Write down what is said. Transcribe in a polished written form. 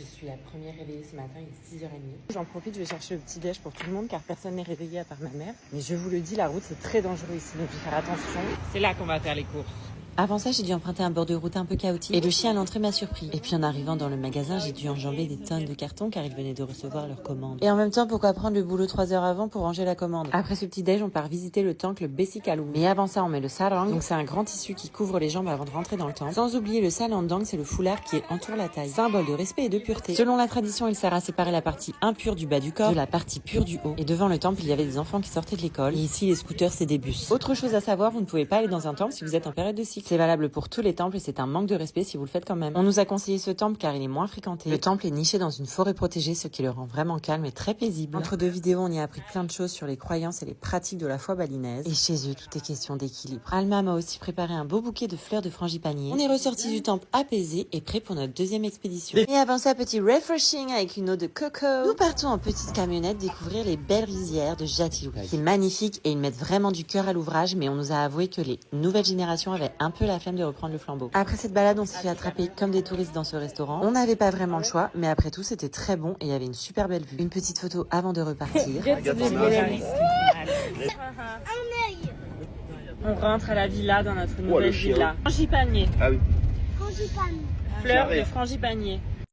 Je suis la première réveillée ce matin, il est 6h30. J'en profite, je vais chercher le petit déj pour tout le monde car personne n'est réveillé à part ma mère. Mais je vous le dis, la route c'est très dangereux ici, donc je vais faire attention. C'est là qu'on va faire les courses. Avant ça, j'ai dû emprunter un bord de route un peu chaotique et le chien à l'entrée m'a surpris. Et puis en arrivant dans le magasin, j'ai dû enjamber des tonnes de cartons car ils venaient de recevoir leur commande. Et en même temps, pourquoi prendre le boulot 3 heures avant pour ranger la commande? Après ce petit déj, on part visiter le temple Besikalu. Mais avant ça, on met le sarong, donc c'est un grand tissu qui couvre les jambes avant de rentrer dans le temple. Sans oublier le salandang, c'est le foulard qui entoure la taille, symbole de respect et de pureté. Selon la tradition, il sert à séparer la partie impure du bas du corps de la partie pure du haut. Et devant le temple, il y avait des enfants qui sortaient de l'école. Et ici, les scooters, c'est des bus. Autre chose à savoir, vous ne pouvez pas aller dans un temple si vous êtes en période de cycle. C'est valable pour tous les temples et c'est un manque de respect si vous le faites quand même. On nous a conseillé ce temple car il est moins fréquenté. Le temple est niché dans une forêt protégée, ce qui le rend vraiment calme et très paisible. Entre deux vidéos, on y a appris plein de choses sur les croyances et les pratiques de la foi balinaise. Et chez eux, tout est question d'équilibre. Alma m'a aussi préparé un beau bouquet de fleurs de frangipanier. On est ressorti du temple apaisé et prêt pour notre deuxième expédition. Et avant ça, petit refreshing avec une eau de coco. Nous partons en petite camionnette découvrir les belles rizières de Jatiluwai. C'est magnifique et ils mettent vraiment du cœur à l'ouvrage, mais on nous a avoué que les nouvelles générations avaient un peu la flemme de reprendre le flambeau. Après cette balade, on s'est fait attraper comme des touristes dans ce restaurant. On n'avait pas vraiment le choix, mais après tout, c'était très bon et il y avait une super belle vue. Une petite photo avant de repartir. On rentre à la villa dans notre nouvelle villa. Frangipanier. Ah oui. Fleur de frangipanier.